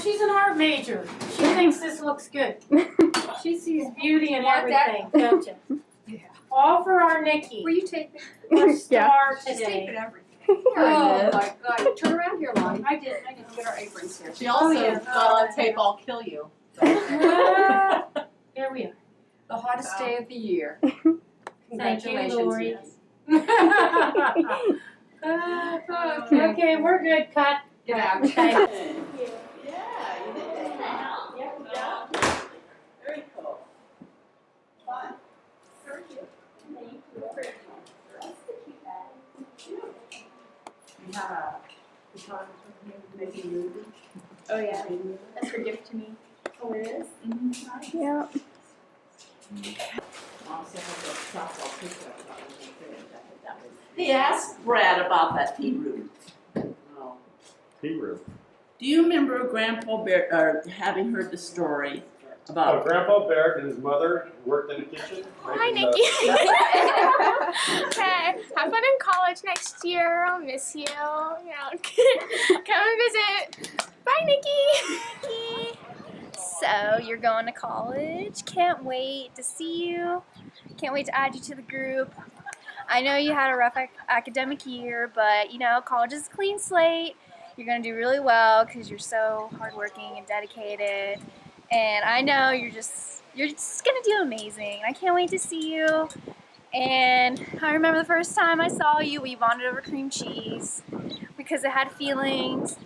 she's an art major. She thinks this looks good. She sees beauty in everything, don't you? Yeah. All for our Nikki. Will you take Our star She's today. taping everything. Oh my God! Turn around here, Lonnie. I did. Get our aprons here. She also got on tape, I'll kill you. Here we are. The hottest day of the year. Thank you, Congratulations. Lori. Yes. Okay, we're good. Cut. Get out. Thank Yeah, you did it. Yeah. Very cool. Fun. Very cute. Thank you. You have a photographer making movies? Oh yeah, that's her gift to me. Oh, it is? Mm-hmm. Yeah. He asked Brad about that tea room. Oh. Tea room. Do you remember Grandpa Baird, having heard the story about Grandpa Baird and his mother worked in the kitchen. Hi, Nikki. Okay, have fun in college next year. I'll miss you. Come and visit. Bye, Nikki. So you're going to college. Can't wait to see you. Can't wait to add you to the group. I know you had a rough academic year, but college is a clean slate. You're gonna do really well because you're so hardworking and dedicated. And I know you're just gonna do amazing. I can't wait to see you. And I remember the first time I saw you, we bonded over cream cheese because it had feelings.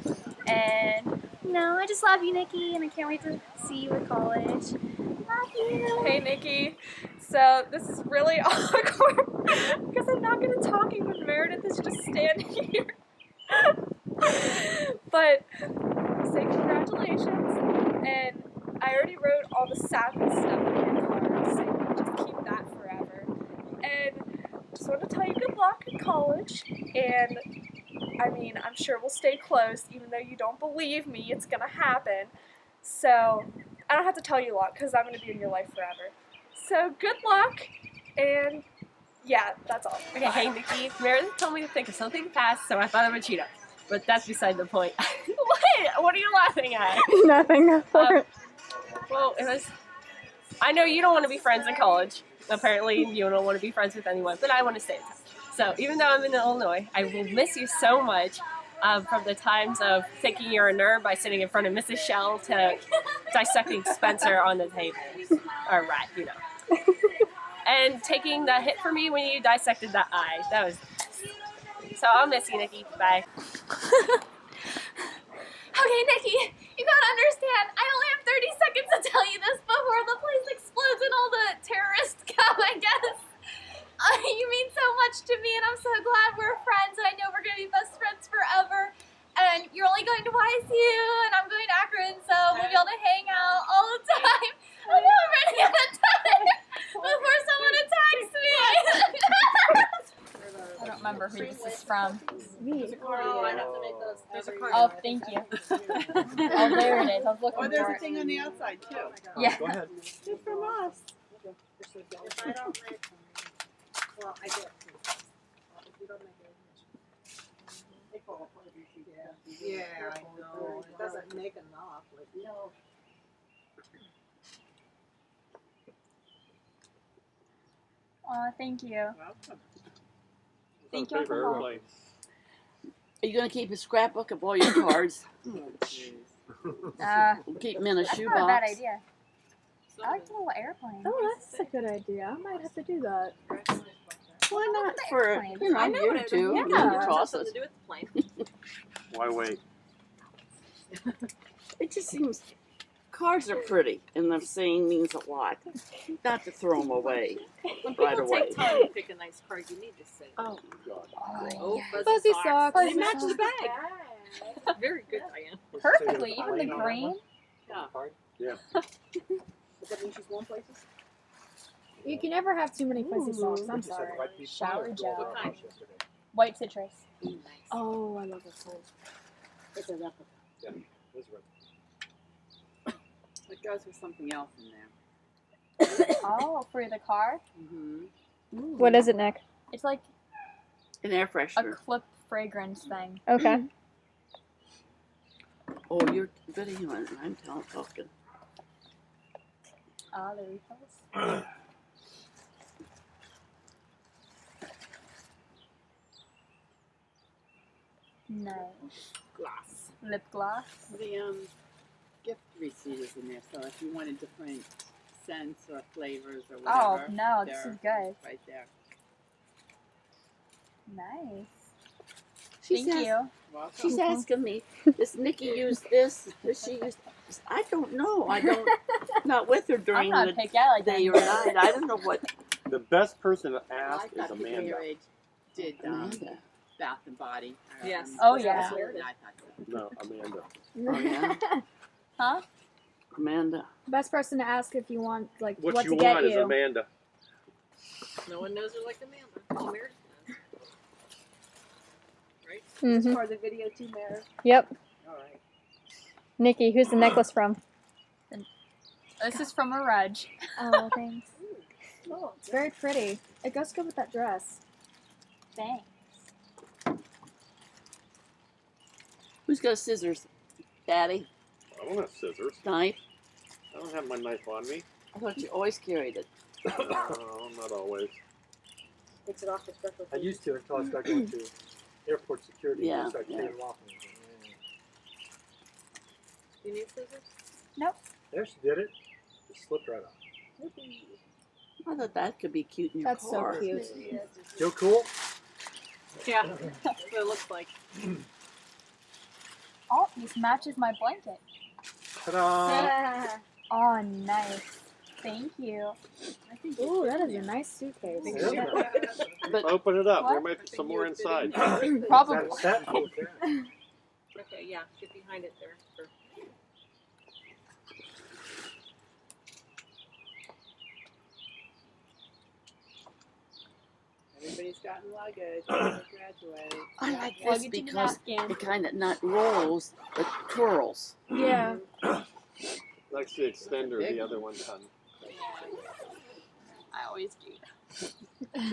And I just love you, Nikki, and I can't wait to see you at college. Love you. Hey, Nikki. So this is really awkward because I'm not going to talk even Meredith is just standing here. But say congratulations, and I already wrote all the sappy stuff in your card, so you can just keep that forever. And just want to tell you good luck in college, and I'm sure we'll stay close, even though you don't believe me, it's gonna happen. So I don't have to tell you a lot because I'm gonna be in your life forever. So good luck, and yeah, that's all. Okay, hey Nikki, Meredith told me to think of something fast, so I thought I would cheat her. But that's beside the point. What? What are you laughing at? Nothing. Well, I know you don't want to be friends in college. Apparently, you don't want to be friends with anyone, but I want to stay in touch. So even though I'm in Illinois, I will miss you so much from the times of thinking you're a nerd by sitting in front of Mrs. Shell to dissecting Spencer on the table. Or rat, And taking the hit for me when you dissected the eye. That was... So I'll miss you, Nikki. Bye. Okay, Nikki, you gotta understand, I only have 30 seconds to tell you this before the place explodes and all the terrorists come, I guess. You mean so much to me, and I'm so glad we're friends, and I know we're gonna be best friends forever. And you're only going to YSU, and I'm going to Akron, so we'll be able to hang out all the time. I know I'm running out of time before someone attacks me. I don't remember who this is from. Me. Oh, I have to make those. There's a card. Oh, thank you. Oh, there it is. I was looking Oh, there's for a it. thing on the outside too. Yeah. Go ahead. It's from us. If I don't make, well, I get. If you don't make it. Yeah, I know. It doesn't make enough, like, no. Aw, thank you. Welcome. Thank you for help. Are you gonna keep a scrapbook of all your cards? We'll keep them in a That's shoebox. not a bad idea. I like the little airplane. Oh, that's a good idea. I might have to do that. Why not the for airplane. you two? Yeah. You can toss Something it. to do with the plane. Why wait? It just seems cards are pretty, and the saying means a lot. Not to throw them away right away. Take time to pick a nice card. You need to say. Oh, Oh, Fuzzy socks. They match the bag. Very good, Diane. Perfectly, even the green. Yeah. Does that mean she's going places? You can never have too many fuzzy socks. I'm You said sorry. white people Shower or gel. gold What yesterday? White citrus. Oh, I love this one. It's a replica. Yeah, those were- it goes with something else in there. Oh, for the car? Mm-hmm. What is it, Nick? It's like An air a freshener. clip fragrance thing. Okay. Oh, you're videoing and I'm talking. Ah, there he goes. Nice. Gloss. Lip gloss. The gift receipt is in there, so if you wanted different scents or flavors or Oh, whatever. no, this they're is good. Right there. Nice. She's Thank you. Welcome. She's asking me, does Nikki use this? Does she use this? I don't know. I don't, not with her I'm during not the picky. I like day that. or night. I don't know what. The best person to I ask is thought the Amanda. Baird did Amanda. Bath and Body. Yes. Oh, yeah. And I thought so. No, Amanda. Oh, yeah. Huh? Amanda. Best person to ask if you want, like, What what you to get want is you. Amanda. No one knows her like Amanda. Oh, Meredith knows. Right? Mm-hmm. For the video too, Meredith. Yep. All right. Nikki, who's the necklace from? This is from a Rudge. Oh, thanks. Oh, It's very pretty. It goes good with that dress. Thanks. Who's got scissors? Daddy? I don't have scissors. Knife? I don't have my knife on me. I thought you always carried it. No, not always. takes it off the special. I used to until I started going to airport security. Yeah, I started yeah. taking them off. You need scissors? There, she did it. It slipped right off. I thought that could be cute in your That's car. so cute. Feel cool? Yeah, that's what it looks like. Oh, this matches my blanket. Ta-da! Oh, nice. Thank you. Ooh, that is a nice suitcase. Yeah. But Open it up. What? There might be some more inside. Probably. Is that cool? Okay, yeah, get behind it there. Sure. Everybody's gotten luggage. Graduate. I like this Plug it to the because napkin. it kind of not rolls, but curls. Yeah. Likes the extender, the other one done. I always do. She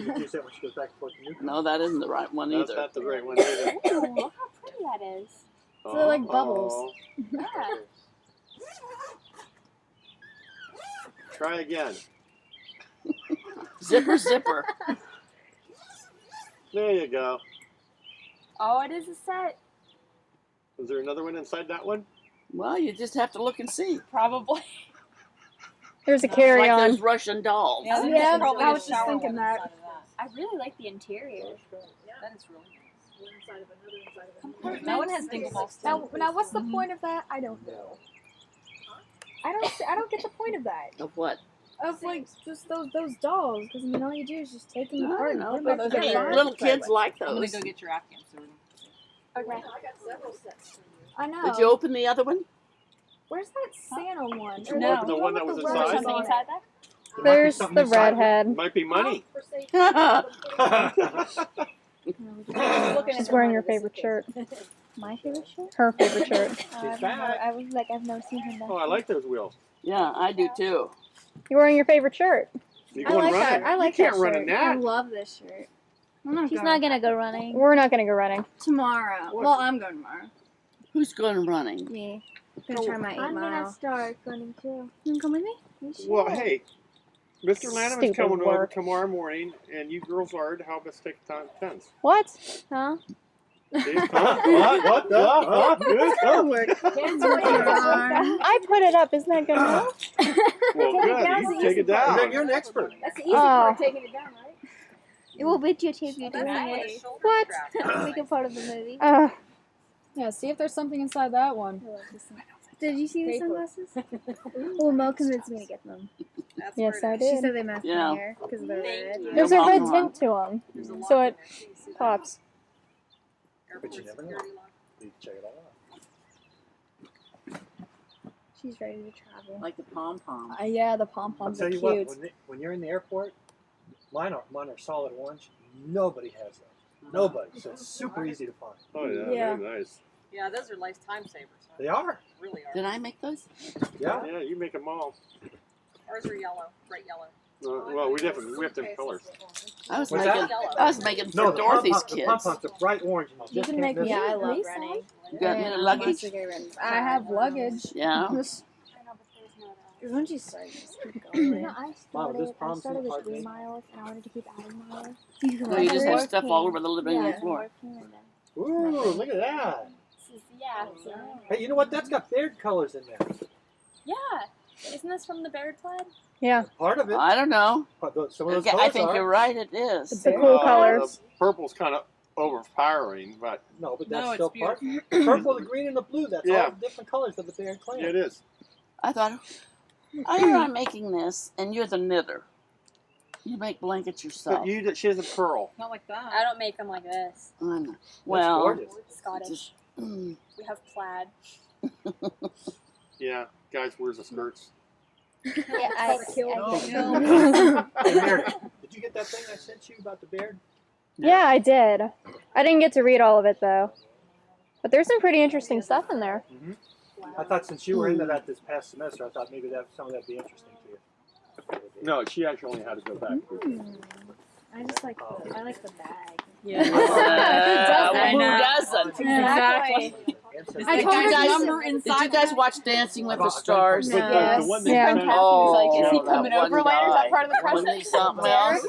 can use that when she goes back and forth to Newcomb. No, that isn't the right one That's either. not the right one either. Ooh, look how pretty that is. So they're like bubbles. Yeah. Try again. Zipper, zipper. There you go. Oh, it is a set. Is there another one inside that one? Well, you just have to look and see. Probably. There's a Like carry-on. those Russian dolls. Yeah, there's Yeah, probably I a was just shower thinking one that. inside of I really like the interior. That is really nice. One inside of another inside of another. That one has dingle balls too. Now, what's the point of that? I don't know. I don't get the point of that. Of what? Of like just those dolls, because I mean all you do is just take them I apart don't and know, put them but back I mean, together. little kids like I'm gonna those. go get your Afghan so Okay. I got several sets for you. I know. Did you open the other one? Where's that Santa one? Did you open the one that was with the inside? roses Something on it. inside there? There might be There's something the inside redhead. Might be money. For safety. She's wearing your favorite shirt. My favorite shirt? Her favorite shirt. She's back. I was like, I've never seen her Oh, I like those wheels. Yeah, I do too. You're wearing your favorite shirt. You I going like running? that. I like you can't that run shirt. in that. love this shirt. She's not gonna go running. We're not gonna go running. Tomorrow. What? Well, I'm going tomorrow. Who's going running? Me. I'm gonna try my 8-mile. start running too. You wanna come with me? Well, hey, Mr. Lanham is Stupid coming over work. tomorrow morning, and you girls are to help us take the fence. What? Huh? See? What the? Huh? Good? Huh? I put it up. Isn't that good enough? Well, good. You take it down. You're an expert. That's the easy Oh. part, taking it down, right? It will videotape you doing That's it. What? Make a part of the movie. Yeah. See if there's something inside that one. Did you see the Paper. sunglasses? Well, Mo convinced me to get them. That's Yes, I She did. said they matched Yeah. my hair because they're red. There's a Come red on. tint to them, There's a lock so in it there, too. You see that? pops. But you never know. Security lock. You check it all out. She's ready to travel. Like the pom pom. Yeah, the pom I'll poms tell are you cute. what, when you're in the airport, mine are solid orange. Nobody has those. Nobody. So it's super easy to find. Oh, yeah, Yeah. very nice. Yeah, those are lifetime savers. Huh? They are. Really are. Did I make those? Yeah. Yeah, you make them all. Ours are yellow, bright yellow. Well, we have them colors. I was What's making, that? I was making No, for the Dorothy's pom-poms, the kids. pom-poms are bright orange. And You just can can't make miss me it. Yeah, I love Lisa? running. You got And any I'm luggage? also gonna run I have luggage. Yeah. Because once you start, you just keep going. No, I Wow, this started prom with seems 3 hard. miles and I wanted to keep adding miles. No, you just have stuff all over the living room Yeah, floor. Ooh, look at that. Yeah. Hey, you know what? That's got Baird colors in there. Yeah. Isn't this from the Baird plaid? Yeah. Part of it. I don't know. But some of those Okay, colors I think are. you're right. It is. The cool colors. The purple's kind of overpowering, but No, but that's No, still it's part. The purple, the green, and the blue. That's Yeah. all the different colors of the Baird clan. it is. I thought, I know I'm making this, and you're the knitter. You make blankets yourself. But she has a pearl. Not like that. I don't make them like this. I know. That's Well, gorgeous. Scottish. just, We have plaid. Yeah, guys wears the skirts. Yeah, I Hey, Meredith, did you get that thing I sent you about the Baird? Yeah, I did. I didn't get to read all of it though. But there's some pretty interesting stuff in there. I thought since you were into that this past semester, I thought maybe some of that'd be interesting to you. No, she actually only had to go back. I just like I like the bag. Yeah. who doesn't? Exactly. I told you guys. Did you guys watch Dancing with the Stars? But the one that Yeah. came out- Oh, Is he that coming one over later? Is that guy. part of the Wasn't he something else?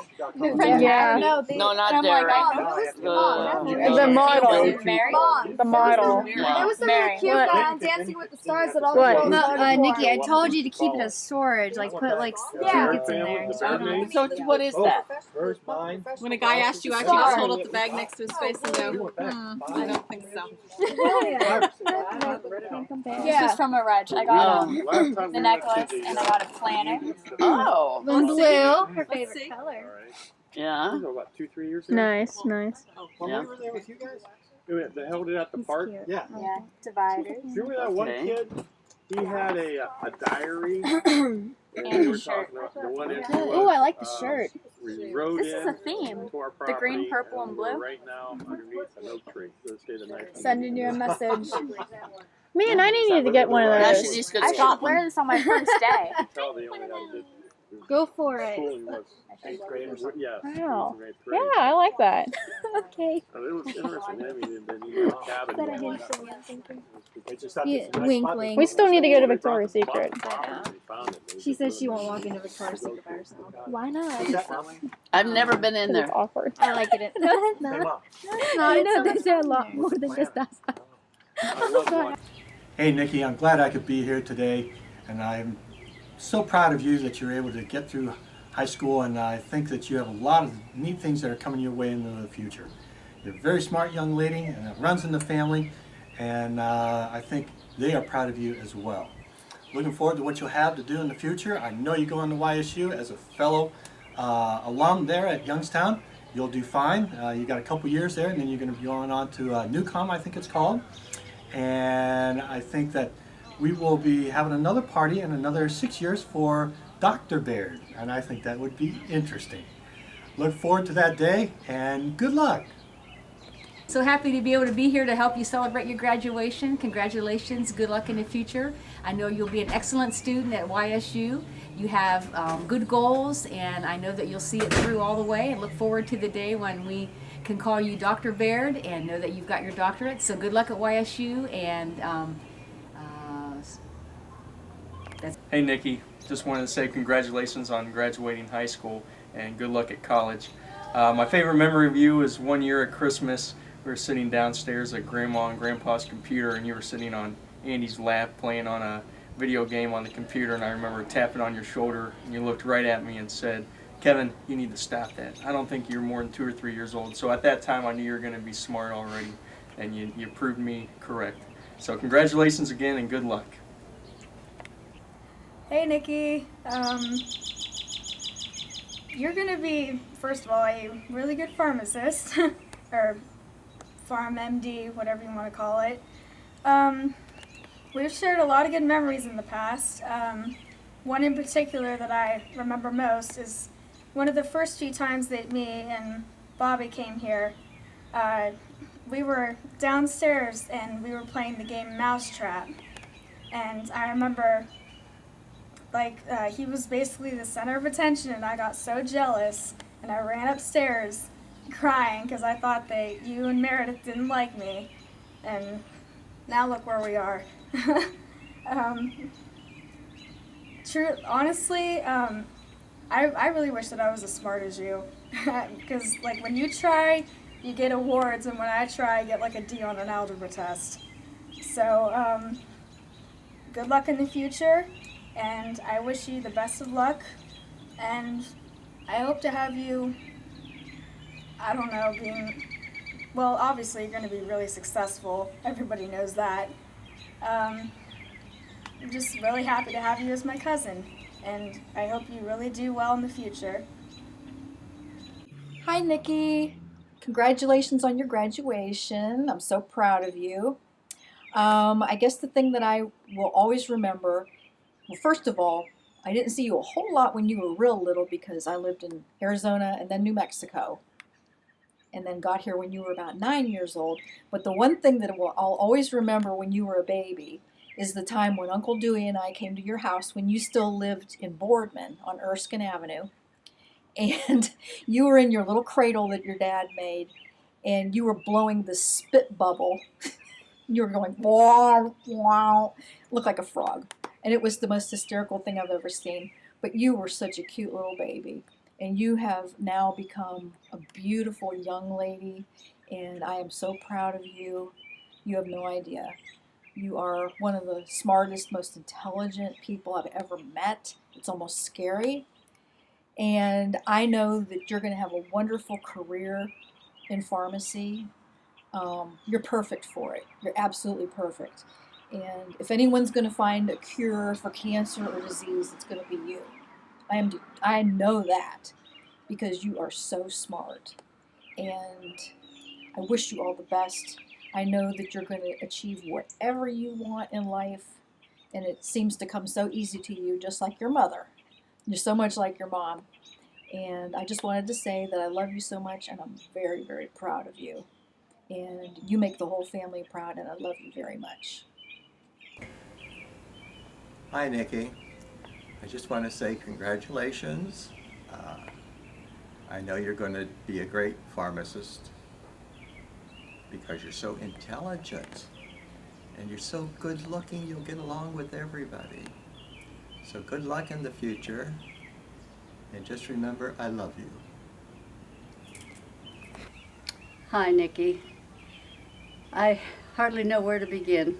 Yeah. No, not I'm like, Derek. The model. Mary? The model. Yeah. was the really cute What? guy on Dancing with the Stars that all What? Nikki, I told you to keep it as storage. Like, put like trinkets in there. So what is that? Hers, mine. When a guy asks you, actually just hold up the bag next to his face and You go, went back. I don't think so. This was from a Reg. I got Last time the we went necklace to the, and I got a planner. Oh, In blue. Her favorite see. color. yeah. About 2-3 years ago. Nice, nice. When Yeah. we were there with you guys? They held it at the park. Yeah. Yeah, dividers. Remember that one Okay. kid? He had a diary. And we were shirt. talking about the one issue Ooh, was, I like the shirt. We rode This is in a theme. to our The green, property, purple, and we're blue. right now underneath an oak tree. So stay the night. Sending you a message. Man, I need to get one of Now she those. needs to go I to should wear Scotland. this on my first day. Tell they only had Go for it. schooling was 8th graders. yeah. Wow. in 8th Yeah, grade. I like that. Okay. So it was interesting. I mean, they had a cabin. That I and hint whatnot. They just thought Yeah, this was a nice wink, spot. wink. We still need to go to They Victoria's bought the Secret. property, they found it. They She just says put she it won't in walk the- into Victoria's Secret by herself. Why not? What's that, Mom? I've never been in Because it's there. awkward. I like it. No, it's Hey, not. Mom. I know they say a lot more than just us. I love one. Hey, Nikki, I'm glad I could be here today, and I'm so proud of you that you're able to get through high school, and I think that you have a lot of neat things that are coming your way into the future. You're a very smart young lady, and it runs in the family, and I think they are proud of you as well. Looking forward to what you'll have to do in the future. I know you go into YSU as a fellow alum there at Youngstown. You'll do fine. You got a couple years there, and then you're going to be going on to Newcom, I think it's called. And I think that we will be having another party in another 6 years for Dr. Baird, and I think that would be interesting. Look forward to that day, and good luck. So happy to be able to be here to help you celebrate your graduation. Congratulations, good luck in the future. I know you'll be an excellent student at YSU. You have good goals, and I know that you'll see it through all the way, and look forward to the day when we can call you Dr. Baird and know that you've got your doctorate. So good luck at YSU, and Hey Nikki, just wanted to say congratulations on graduating high school and good luck at college. My favorite memory of you is one year at Christmas. We were sitting downstairs at Grandma and Grandpa's computer, and you were sitting on Andy's lap playing on a video game on the computer, and I remember tapping on your shoulder, and you looked right at me and said, "Kevin, you need to stop that. I don't think you're more than 2 or 3 years old." So at that time I knew you were going to be smart already, and you proved me correct. So congratulations again and good luck. Hey Nikki, you're gonna be, first of all, a really good pharmacist, or pharm MD, whatever you want to call it. We've shared a lot of good memories in the past. One in particular that I remember most is one of the first few times that me and Bobby came here. We were downstairs and we were playing the game Mousetrap, and I remember he was basically the center of attention, and I got so jealous, and I ran upstairs crying because I thought that you and Meredith didn't like me, and now look where we are. Honestly, I really wish that I was as smart as you, because like when you try, you get awards, and when I try, I get like a D on an algebra test. So good luck in the future, and I wish you the best of luck, and I hope to have you, I don't know, well, obviously you're going to be really successful. Everybody knows that. I'm just really happy to have you as my cousin, and I hope you really do well in the future. Hi, Nikki. Congratulations on your graduation. I'm so proud of you. I guess the thing that I will always remember, well, first of all, I didn't see you a whole lot when you were real little because I lived in Arizona and then New Mexico, and then got here when you were about 9 years old. But the one thing that I'll always remember when you were a baby is the time when Uncle Dewey and I came to your house when you still lived in Boardman on Erskine Avenue. And you were in your little cradle that your dad made, and you were blowing the spit bubble. You were going, wow, wow, looked like a frog. And it was the most hysterical thing I've ever seen. But you were such a cute little baby. And you have now become a beautiful young lady, and I am so proud of you. You have no idea. You are one of the smartest, most intelligent people I've ever met. It's almost scary. And I know that you're going to have a wonderful career in pharmacy. You're perfect for it. You're absolutely perfect. And if anyone's going to find a cure for cancer or disease, it's going to be you. I know that because you are so smart. And I wish you all the best. I know that you're going to achieve whatever you want in life. And it seems to come so easy to you, just like your mother. You're so much like your mom. And I just wanted to say that I love you so much, and I'm very, very proud of you. And you make the whole family proud, and I love you very much. Hi, Nikki. I just want to say congratulations. I know you're going to be a great pharmacist because you're so intelligent and you're so good looking, you'll get along with everybody. So good luck in the future, and just remember, I love you. Hi, Nikki. I hardly know where to begin.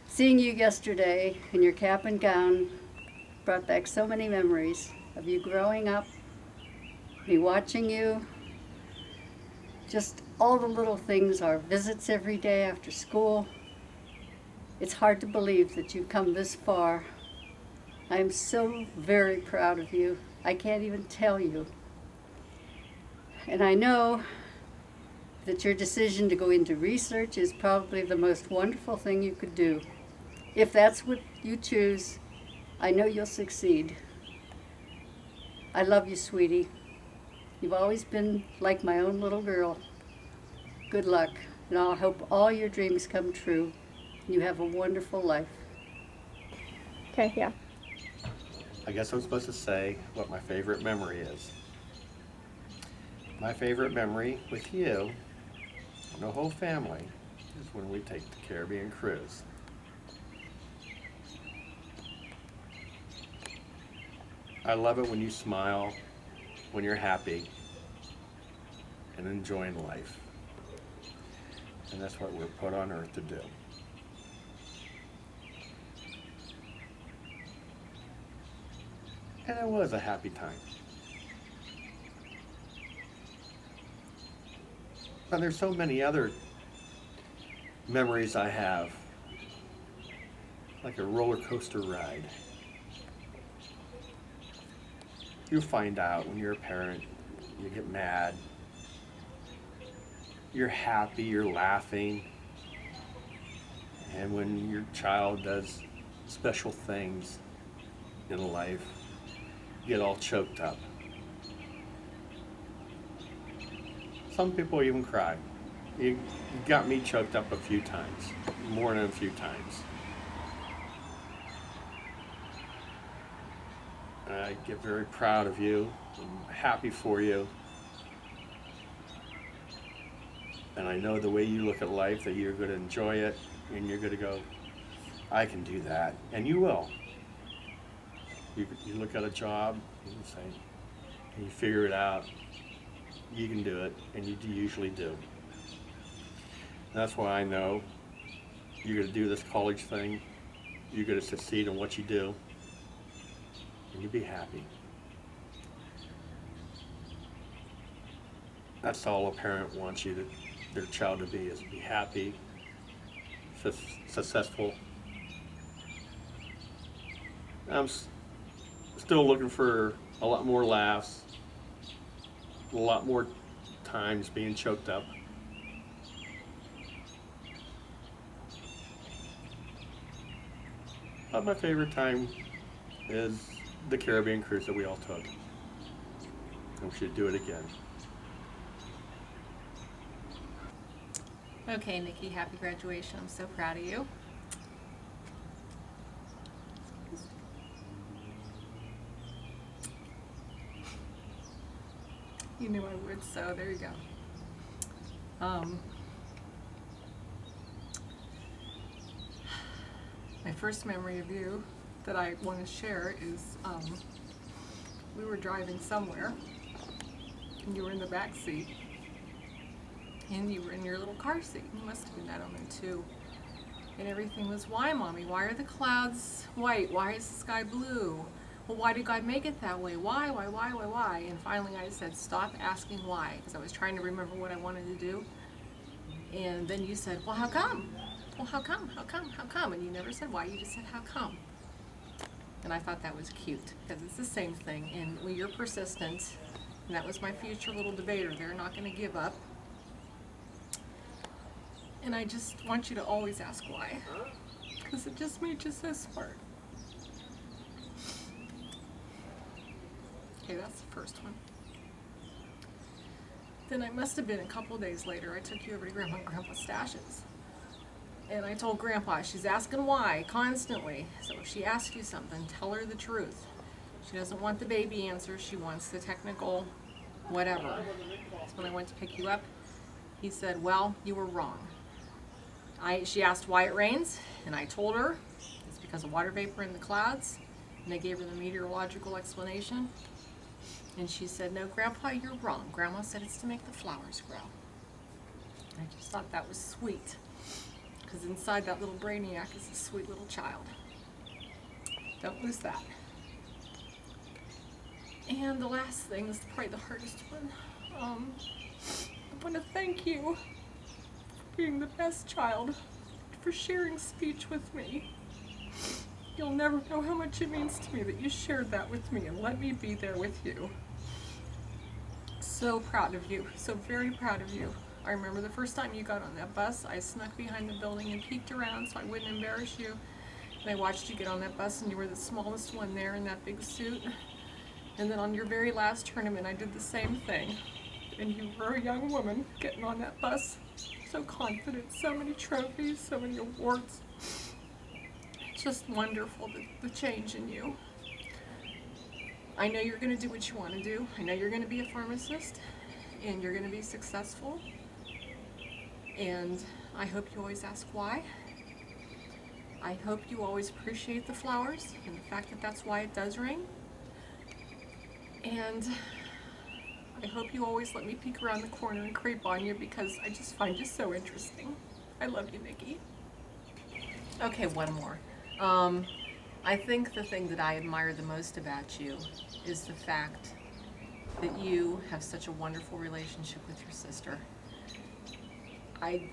Seeing you yesterday in your cap and gown brought back so many memories of you growing up, me watching you, just all the little things, our visits every day after school. It's hard to believe that you've come this far. I am so very proud of you. I can't even tell you. And I know that your decision to go into research is probably the most wonderful thing you could do. If that's what you choose, I know you'll succeed. I love you, sweetie. You've always been like my own little girl. Good luck, and I hope all your dreams come true. You have a wonderful life. Okay, yeah. I guess I'm supposed to say what my favorite memory is. My favorite memory with you and the whole family is when we take the Caribbean cruise. I love it when you smile, when you're happy, and enjoying life. And that's what we're put on earth to do. And it was a happy time. But there's so many other memories I have, like a roller coaster ride. You find out when you're a parent, you get mad, you're happy, you're laughing, and when your child does special things in life, you get all choked up. Some people even cry. You got me choked up a few times, more than a few times. I get very proud of you. I'm happy for you. And I know the way you look at life, that you're going to enjoy it, and you're going to go, I can do that. And you will. You look at a job, and you say, and you figure it out, you can do it, and you usually do. That's why I know you're going to do this college thing, you're going to succeed in what you do, and you'll be happy. That's all a parent wants their child to be, is be happy, successful. I'm still looking for a lot more laughs, a lot more times being choked up. But my favorite time is the Caribbean cruise that we all took. And we should do it again. Okay, Nikki, happy graduation. I'm so proud of you. You knew I would, so there you go. My first memory of you that I want to share is we were driving somewhere and you were in the back seat and you were in your little car seat. You must have been that on there too. And everything was, why, Mommy? Why are the clouds white? Why is the sky blue? Well, why did God make it that way? Why? And finally I said, stop asking why, because I was trying to remember what I wanted to do. And then you said, well, how come? Well, how come? And you never said why, you just said, how come? And I thought that was cute, because it's the same thing. And when you're persistent, and that was my future little debater, they're not going to give up. And I just want you to always ask why, because it just made you so smart. Okay, that's the first one. Then I must have been a couple days later, I took you over to Grandma and Grandpa's stashes. And I told Grandpa, she's asking why constantly. So if she asks you something, tell her the truth. She doesn't want the baby answer, she wants the technical whatever. So when I went to pick you up, he said, well, you were wrong. She asked why it rains, and I told her it's because of water vapor in the clouds. And I gave her the meteorological explanation. And she said, no, Grandpa, you're wrong. Grandma said it's to make the flowers grow. I just thought that was sweet, because inside that little brainiac is a sweet little child. Don't lose that. And the last thing is probably the hardest one. I want to thank you for being the best child, for sharing speech with me. You'll never know how much it means to me that you shared that with me and let me be there with you. So proud of you, so very proud of you. I remember the first time you got on that bus, I snuck behind the building and peeked around so I wouldn't embarrass you. And I watched you get on that bus and you were the smallest one there in that big suit. And then on your very last tournament, I did the same thing. And you were a young woman getting on that bus, so confident, so many trophies, so many awards. It's just wonderful, the change in you. I know you're going to do what you want to do. I know you're going to be a pharmacist, and you're going to be successful. And I hope you always ask why. I hope you always appreciate the flowers and the fact that that's why it does rain. And I hope you always let me peek around the corner and creep on you, because I just find you so interesting. I love you, Nikki. Okay, one more. I think the thing that I admire the most about you is the fact that you have such a wonderful relationship with your sister. I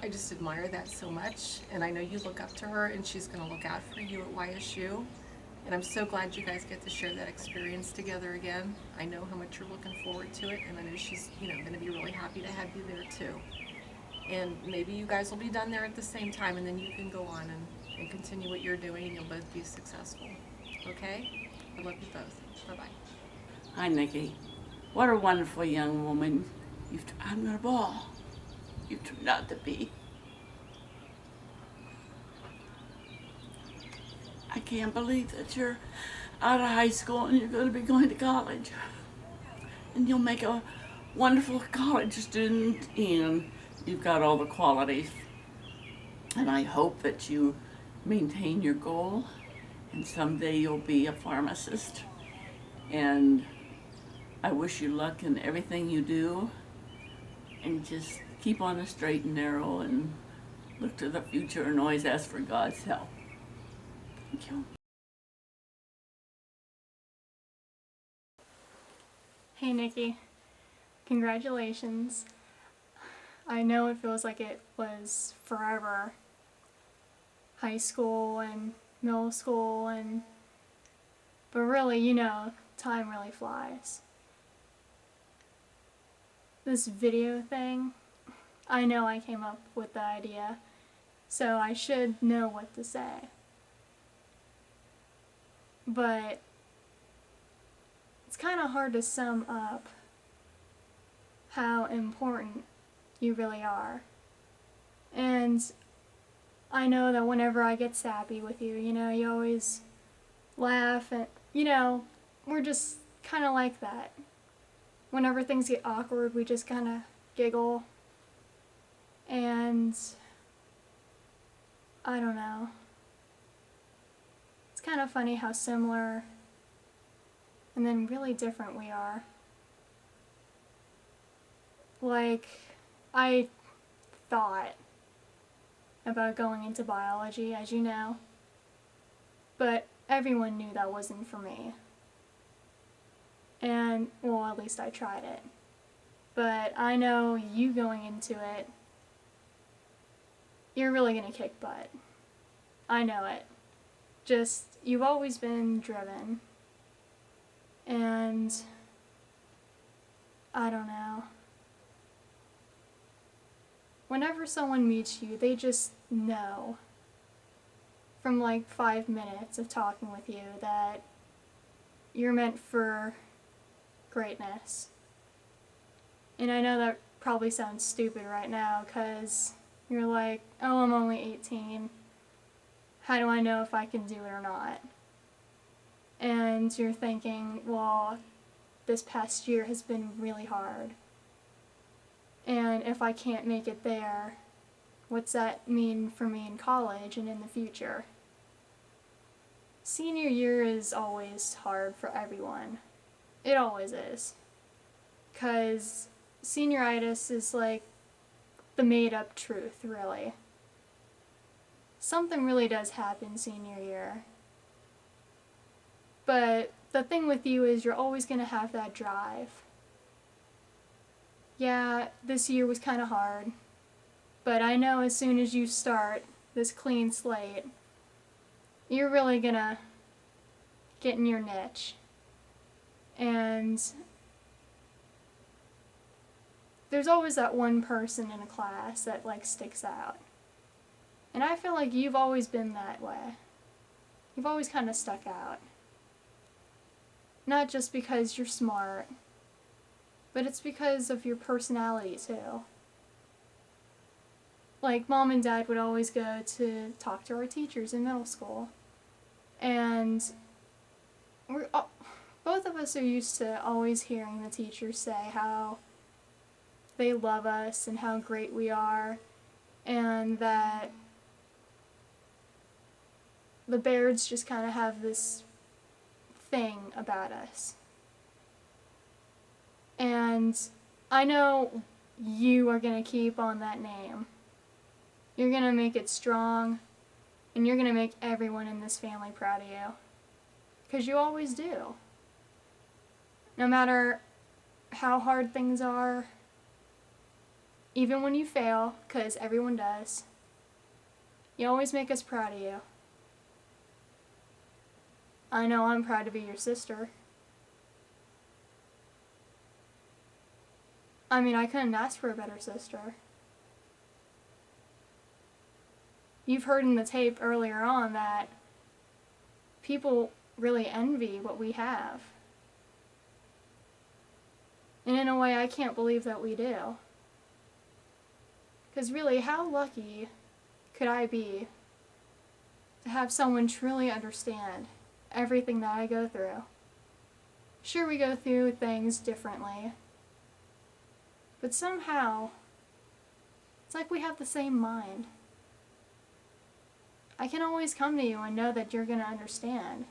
just admire that so much, and I know you look up to her, and she's going to look out for you at YSU. And I'm so glad you guys get to share that experience together again. I know how much you're looking forward to it, and I know she's, going to be really happy to have you there too. And maybe you guys will be done there at the same time, and then you can go on and continue what you're doing, and you'll both be successful. Okay? I love you both. Bye-bye. Hi, Nikki. What a wonderful young woman. I'm gonna bawl. You turned out to be. I can't believe that you're out of high school and you're going to be going to college. And you'll make a wonderful college student, and you've got all the qualities. And I hope that you maintain your goal, and someday you'll be a pharmacist. And I wish you luck in everything you do, and just keep on the straight and narrow and look to the future and always ask for God's help. Thank you. Hey Nikki, congratulations. I know it feels like it was forever. High school and middle school but really, you know, time really flies. This video thing, I know I came up with the idea, so I should know what to say. But it's kind of hard to sum up how important you really are. And I know that whenever I get sappy with you, you know, you always laugh and, you know, we're just kind of like that. Whenever things get awkward, we just kind of giggle. And I don't know. It's kind of funny how similar and then really different we are. Like, I thought about going into biology, as you know, but everyone knew that wasn't for me. And, well, at least I tried it. But I know you going into it, you're really gonna kick butt. I know it. Just, you've always been driven. And I don't know. Whenever someone meets you, they just know from like 5 minutes of talking with you that you're meant for greatness. And I know that probably sounds stupid right now because you're like, oh, I'm only 18. How do I know if I can do it or not? And you're thinking, well, this past year has been really hard. And if I can't make it there, what's that mean for me in college and in the future? Senior year is always hard for everyone. It always is. 'Cause senioritis is like the made-up truth, really. Something really does happen senior year. But the thing with you is you're always going to have that drive. Yeah, this year was kind of hard, but I know as soon as you start this clean slate, you're really going to get in your niche. And there's always that one person in a class that like sticks out. And I feel like you've always been that way. You've always kind of stuck out. Not just because you're smart, but it's because of your personality too. Like, Mom and Dad would always go to talk to our teachers in middle school. And both of us are used to always hearing the teachers say how they love us and how great we are, and that the Bairds just kind of have this thing about us. And I know you are going to keep on that name. You're going to make it strong, and you're going to make everyone in this family proud of you. Because you always do. No matter how hard things are, even when you fail, because everyone does, you always make us proud of you. I know I'm proud to be your sister. I mean, I couldn't ask for a better sister. You've heard in the tape earlier on that people really envy what we have. And in a way, I can't believe that we do. Because really, how lucky could I be to have someone truly understand everything that I go through. Sure, we go through things differently, but somehow, it's like we have the same mind. I can always come to you and know that you're going to understand.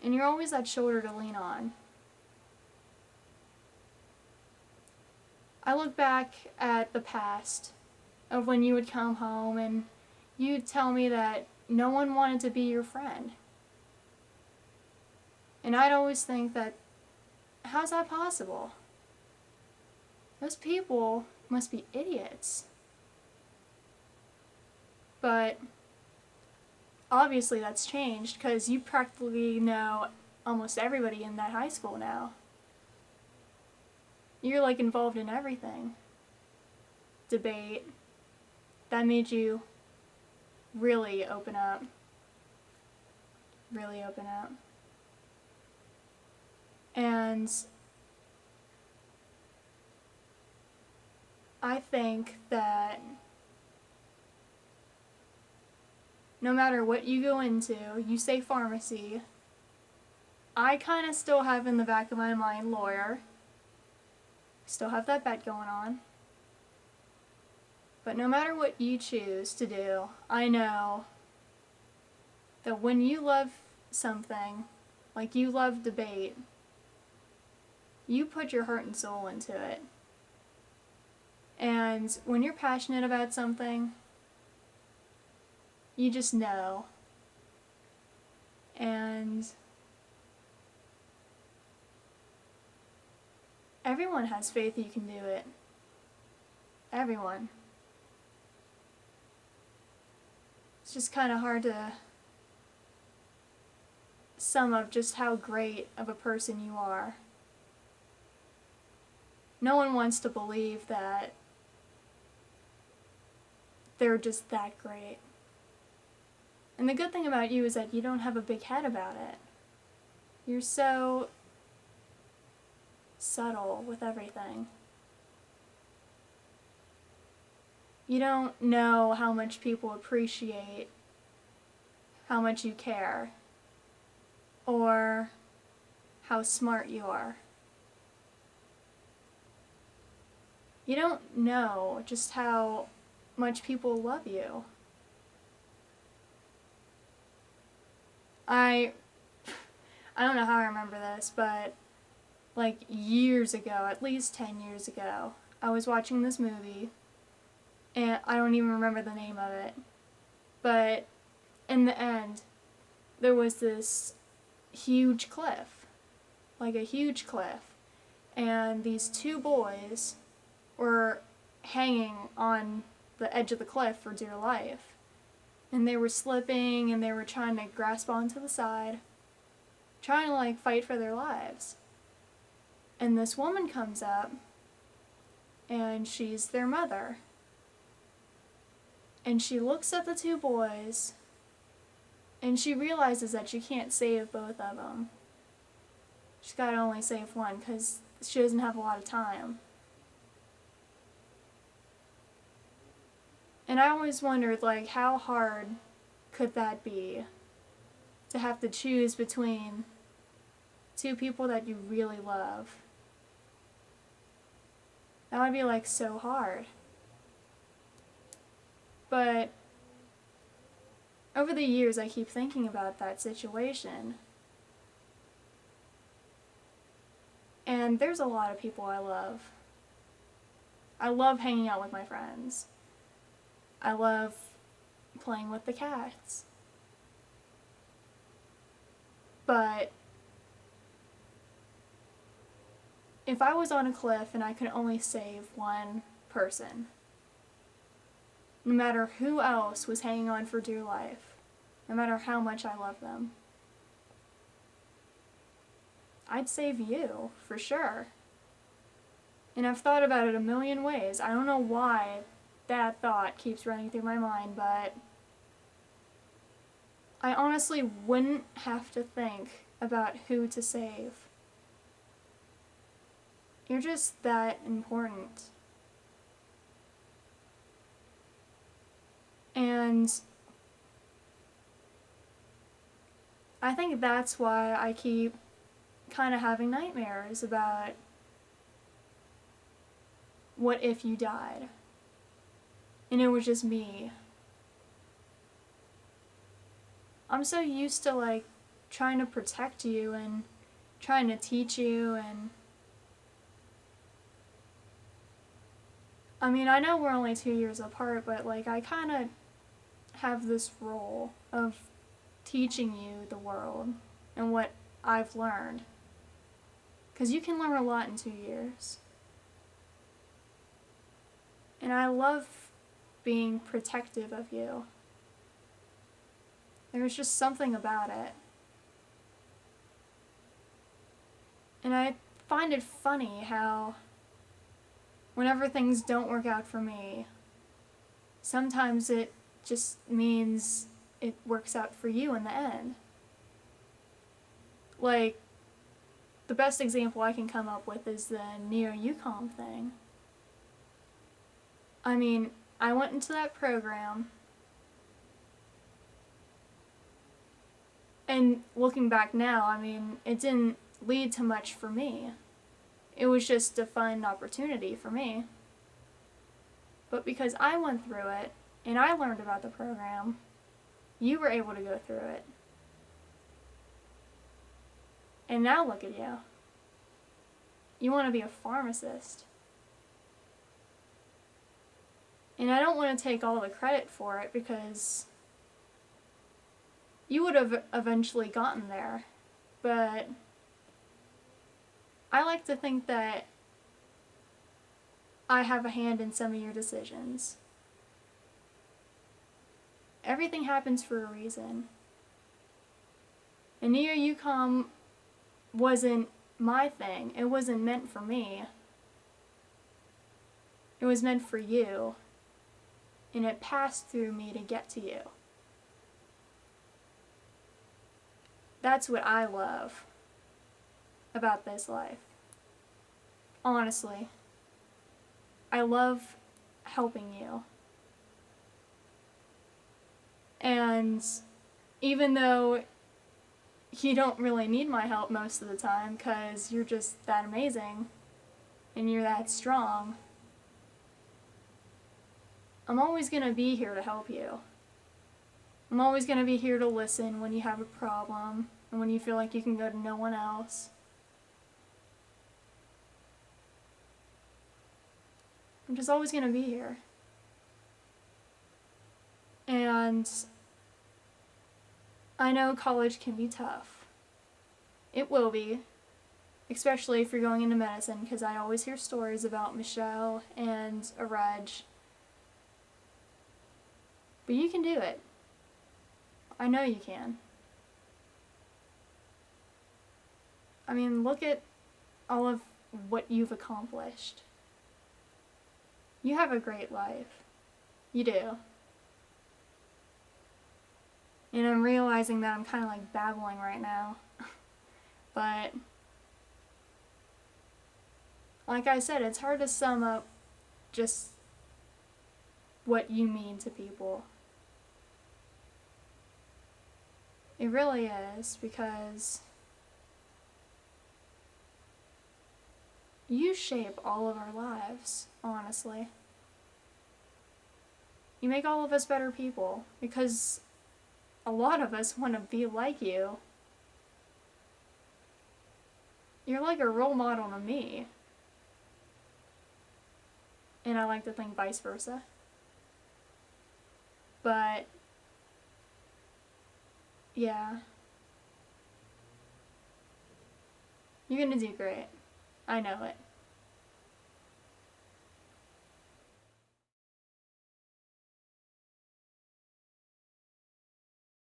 And you're always that shoulder to lean on. I look back at the past of when you would come home and you'd tell me that no one wanted to be your friend. And I'd always think that, how's that possible? Those people must be idiots. But obviously that's changed because you practically know almost everybody in that high school now. You're like involved in everything. Debate. That made you really open up. Really open up. And I think that no matter what you go into, you say pharmacy, I kind of still have in the back of my mind lawyer. Still have that bet going on. But no matter what you choose to do, I know that when you love something, like you love debate, you put your heart and soul into it. And when you're passionate about something, you just know. And everyone has faith you can do it. Everyone. It's just kind of hard to sum up just how great of a person you are. No one wants to believe that they're just that great. And the good thing about you is that you don't have a big head about it. You're so subtle with everything. You don't know how much people appreciate how much you care, or how smart you are. You don't know just how much people love you. I don't know how I remember this, but like years ago, at least 10 years ago, I was watching this movie, and I don't even remember the name of it, but in the end, there was this huge cliff, like a huge cliff, and these two boys were hanging on the edge of the cliff for dear life. And they were slipping and they were trying to grasp onto the side, trying to like fight for their lives. And this woman comes up and she's their mother. And she looks at the two boys and she realizes that she can't save both of them. She's got to only save one because she doesn't have a lot of time. And I always wondered, like, how hard could that be to have to choose between two people that you really love? That would be, like, so hard. But over the years, I keep thinking about that situation. And there's a lot of people I love. I love hanging out with my friends. I love playing with the cats. But if I was on a cliff and I could only save one person, no matter who else was hanging on for dear life, no matter how much I love them, I'd save you, for sure. And I've thought about it a million ways. I don't know why that thought keeps running through my mind, but I honestly wouldn't have to think about who to save. You're just that important. And I think that's why I keep kind of having nightmares about what if you died and it was just me. I'm so used to like trying to protect you and trying to teach you, and I mean, I know we're only 2 years apart, but like I kind of have this role of teaching you the world and what I've learned. Because you can learn a lot in 2 years. And I love being protective of you. There's just something about it. And I find it funny how whenever things don't work out for me, sometimes it just means it works out for you in the end. Like, the best example I can come up with is the Neo-UCOM thing. I mean, I went into that program, and looking back now, I mean, it didn't lead to much for me. It was just a fun opportunity for me. But because I went through it, and I learned about the program, you were able to go through it. And now look at you. You want to be a pharmacist. And I don't want to take all the credit for it because you would have eventually gotten there. But I like to think that I have a hand in some of your decisions. Everything happens for a reason. And Neo-UCOM wasn't my thing. It wasn't meant for me. It was meant for you. And it passed through me to get to you. That's what I love about this life. Honestly. I love helping you. And even though you don't really need my help most of the time because you're just that amazing and you're that strong, I'm always going to be here to help you. I'm always going to be here to listen when you have a problem and when you feel like you can go to no one else. I'm just always going to be here. And I know college can be tough. It will be, especially if you're going into medicine, because I always hear stories about Michelle and Araj. But you can do it. I know you can. I mean, look at all of what you've accomplished. You have a great life. You do. And I'm realizing that I'm kind of like babbling right now. But like I said, it's hard to sum up just what you mean to people. It really is, because you shape all of our lives, honestly. You make all of us better people, because a lot of us want to be like you. You're like a role model to me. And I like to think vice versa. But yeah. You're gonna do great. I know it.